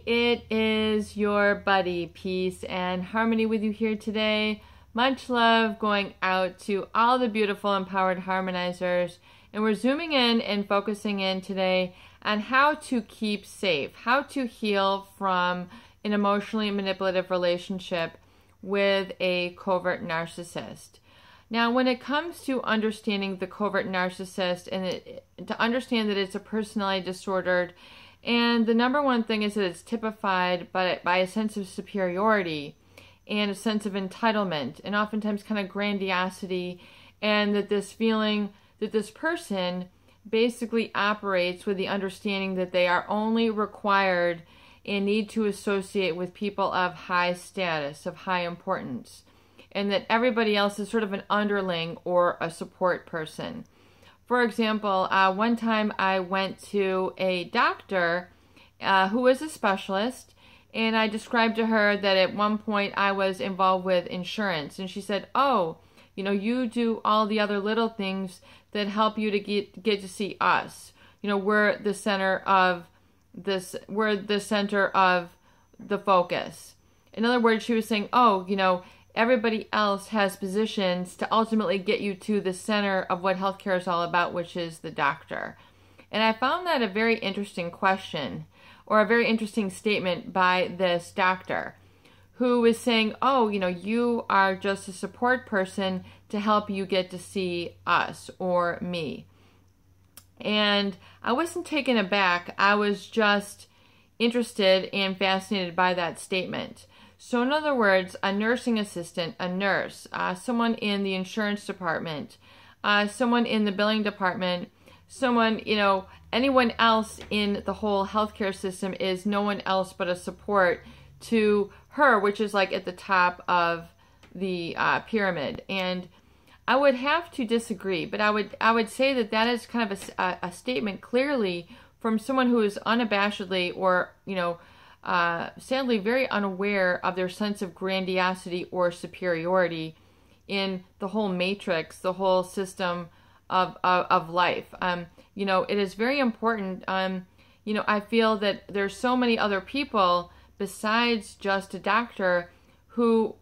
it is your buddy, Peace and Harmony with you here today. Much love going out to all the beautiful empowered harmonizers. And we're zooming in and focusing in today on how to keep safe, how to heal from an emotionally manipulative relationship with a covert narcissist. Now, when it comes to understanding the covert narcissist and to understand that it's a personality disordered, and the number one thing is that it's typified by a sense of superiority and a sense of entitlement and oftentimes kind of grandiosity, and that this feeling that this person basically operates with the understanding that they are only required and need to associate with people of high status, of high importance, and that everybody else is sort of an underling or a support person. For example, one time I went to a doctor who was a specialist, and I described to her that at one point I was involved with insurance, and she said, "Oh, you know, you do all the other little things that help you to get to see us. You know, we're the center of this. We're the center of the focus." In other words, she was saying, "Oh, you know, everybody else has positions to ultimately get you to the center of what healthcare is all about, which is the doctor." And I found that a very interesting question, or a very interesting statement by this doctor, who was saying, "Oh, you know, you are just a support person to help you get to see us or me." And I wasn't taken aback. I was just interested and fascinated by that statement. So in other words, a nursing assistant, a nurse, someone in the insurance department, someone in the billing department, someone, you know, anyone else in the whole healthcare system is no one else but a support to her, which is like at the top of the pyramid. And I would have to disagree, but I would say that that is kind of a statement clearly from someone who is unabashedly or, you know, sadly very unaware of their sense of grandiosity or superiority in the whole matrix, the whole system of life. You know, it is very important. You know, I feel that there's so many other people besides just a doctor who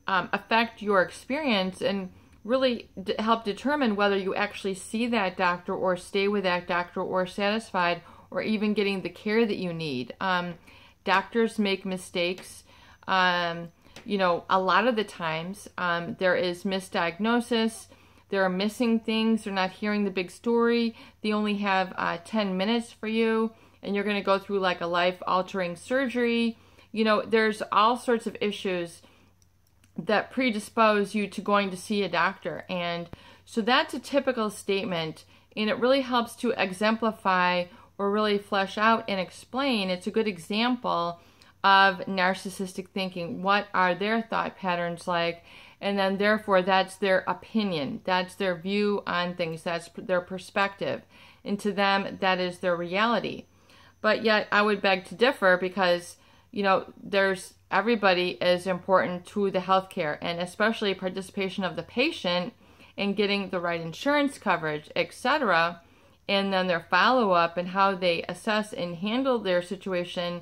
affect your experience and really help determine whether you actually see that doctor or stay with that doctor or satisfied or even getting the care that you need. Doctors make mistakes. You know, a lot of the times there is misdiagnosis. There are missing things. They're not hearing the big story. They only have 10 minutes for you, and you're going to go through like a life-altering surgery. You know, there's all sorts of issues that predispose you to going to see a doctor. And so that's a typical statement, and it really helps to exemplify or really flesh out and explain. It's a good example of narcissistic thinking. What are their thought patterns like? And then therefore that's their opinion. That's their view on things. That's their perspective. And to them, that is their reality. But yet I would beg to differ because, you know, everybody is important to the healthcare, and especially participation of the patient in getting the right insurance coverage, etc. And then their follow-up and how they assess and handle their situation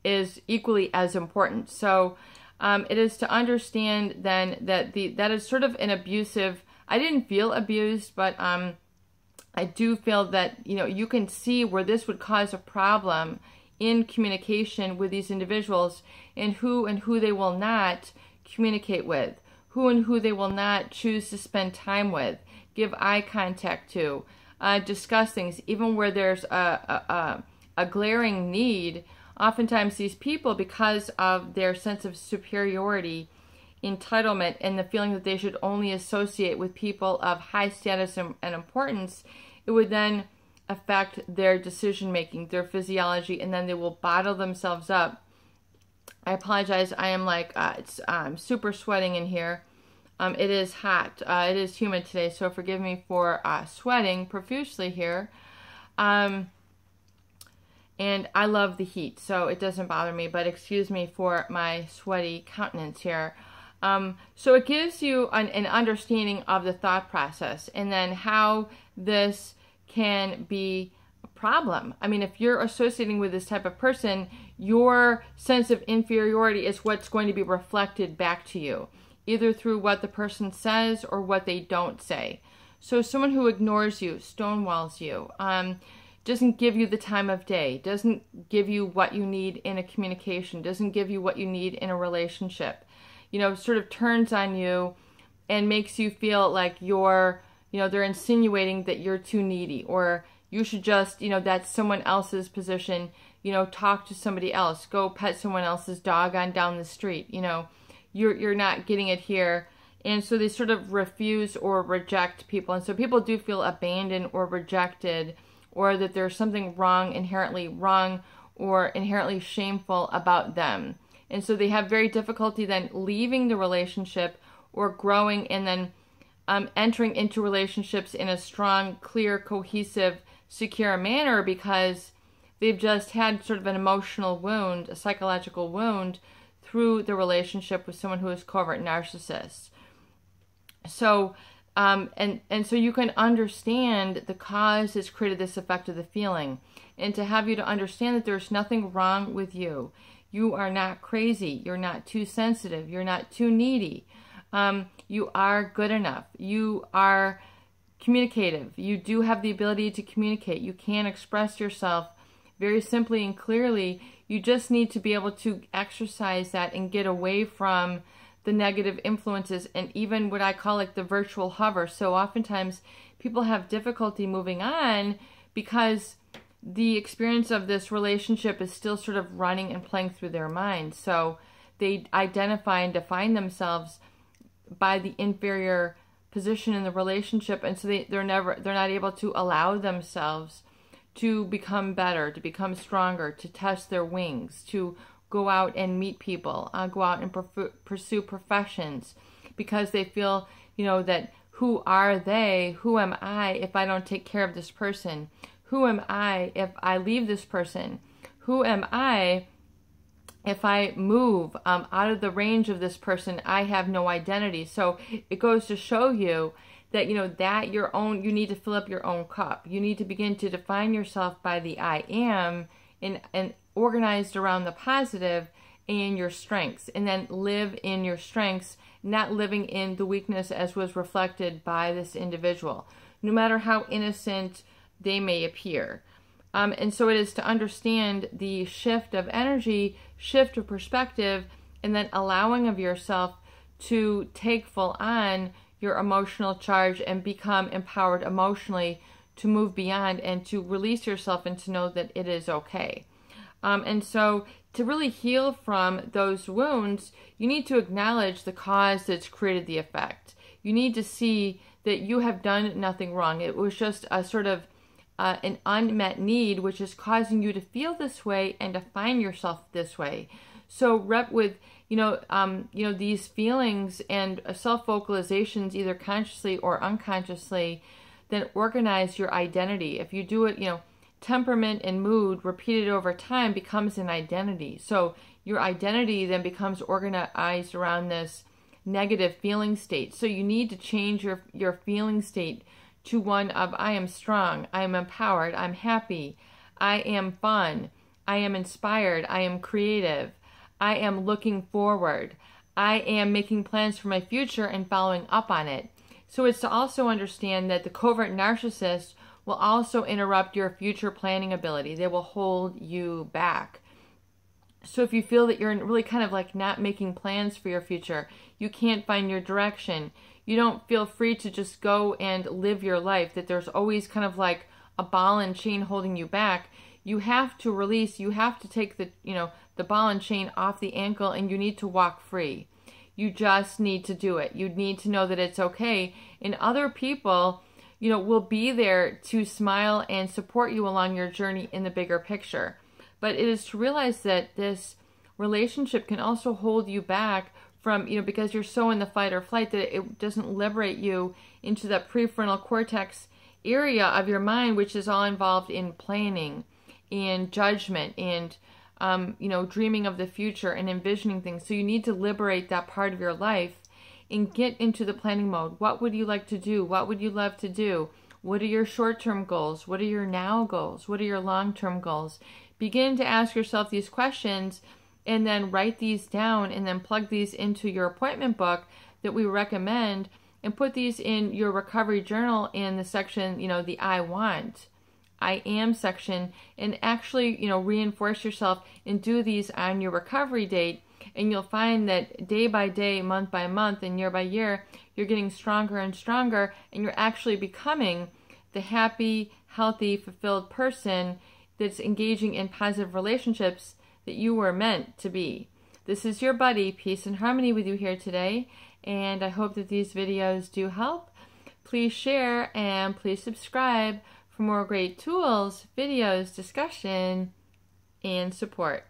is equally as important. So it is to understand then that that is sort of an abusive, I didn't feel abused, but I do feel that, you know, you can see where this would cause a problem in communication with these individuals, and who they will not communicate with, who and who they will not choose to spend time with, give eye contact to, discuss things, even where there's a glaring need. Oftentimes these people, because of their sense of superiority, entitlement, and the feeling that they should only associate with people of high status and importance, it would then affect their decision making, their physiology, and then they will bottle themselves up. I apologize, I am like, I'm super sweating in here. It is hot. It is humid today, so forgive me for sweating profusely here. And I love the heat, so it doesn't bother me, but excuse me for my sweaty countenance here. So it gives you an understanding of the thought process, and then how this can be problem. I mean, if you're associating with this type of person, your sense of inferiority is what's going to be reflected back to you, either through what the person says or what they don't say. So someone who ignores you, stonewalls you, doesn't give you the time of day, doesn't give you what you need in a communication, doesn't give you what you need in a relationship, sort of turns on you and makes you feel like they're insinuating that you're too needy, or you should just, that's someone else's position, talk to somebody else, go pet someone else's dog on down the street, you're not getting it here. And so they sort of refuse or reject people. And so people do feel abandoned or rejected, or that there's something inherently wrong or inherently shameful about them. And so they have very difficulty then leaving the relationship or growing and then entering into relationships in a strong, clear, cohesive, secure manner, because they've just had sort of an emotional wound, a psychological wound, through the relationship with someone who is covert narcissist. So, and so you can understand the cause that's created this effect of the feeling, and to have you to understand that there's nothing wrong with you. You are not crazy. You're not too sensitive. You're not too needy. You are good enough. You are communicative. You do have the ability to communicate. You can express yourself very simply and clearly. You just need to be able to exercise that and get away from the negative influences and even what I call like the virtual hover. So oftentimes people have difficulty moving on because the experience of this relationship is still sort of running and playing through their mind. So they identify and define themselves by the inferior position in the relationship, and so they're not able to allow themselves to become better, to become stronger, to test their wings, to go out and meet people, go out and pursue professions, because they feel, that who are they? Who am I if I don't take care of this person? Who am I if I leave this person? Who am I if I move out of the range of this person? I have no identity. So it goes to show you that, that you need to fill up your own cup. You need to begin to define yourself by the I am and organized around the positive and your strengths, and then live in your strengths, not living in the weakness as was reflected by this individual, no matter how innocent they may appear. And so it is to understand the shift of energy, shift of perspective, and then allowing of yourself to take full on your emotional charge and become empowered emotionally to move beyond and to release yourself and to know that it is okay. And so to really heal from those wounds, you need to acknowledge the cause that's created the effect. You need to see that you have done nothing wrong. It was just a sort of an unmet need, which is causing you to feel this way and to find yourself this way. So rep with, these feelings and self-vocalizations, either consciously or unconsciously, then organize your identity. If you do it, temperament and mood repeated over time becomes an identity. So your identity then becomes organized around this negative feeling state. So you need to change your feeling state to one of I am strong, I am empowered, I'm happy, I am fun, I am inspired, I am creative, I am looking forward, I am making plans for my future and following up on it. So it's to also understand that the covert narcissist will also interrupt your future planning ability. They will hold you back. So if you feel that you're really kind of like not making plans for your future, you can't find your direction, you don't feel free to just go and live your life, that there's always kind of like a ball and chain holding you back, you have to release, you have to take the ball and chain off the ankle, and you need to walk free. You just need to do it. You need to know that it's okay. And other people, will be there to smile and support you along your journey in the bigger picture. But it is to realize that this relationship can also hold you back from, because you're so in the fight or flight that it doesn't liberate you into the prefrontal cortex area of your mind, which is all involved in planning and judgment and, dreaming of the future and envisioning things. So you need to liberate that part of your life and get into the planning mode. What would you like to do? What would you love to do? What are your short-term goals? What are your now goals? What are your long-term goals? Begin to ask yourself these questions and then write these down and then plug these into your appointment book that we recommend, and put these in your recovery journal in the section, the I want, I am section, and actually, reinforce yourself and do these on your recovery date. And you'll find that day by day, month by month, and year by year, you're getting stronger and stronger, and you're actually becoming the happy, healthy, fulfilled person that's engaging in positive relationships that you were meant to be. This is your buddy, Peace and Harmony, with you here today, and I hope that these videos do help. Please share and please subscribe for more great tools, videos, discussion, and support.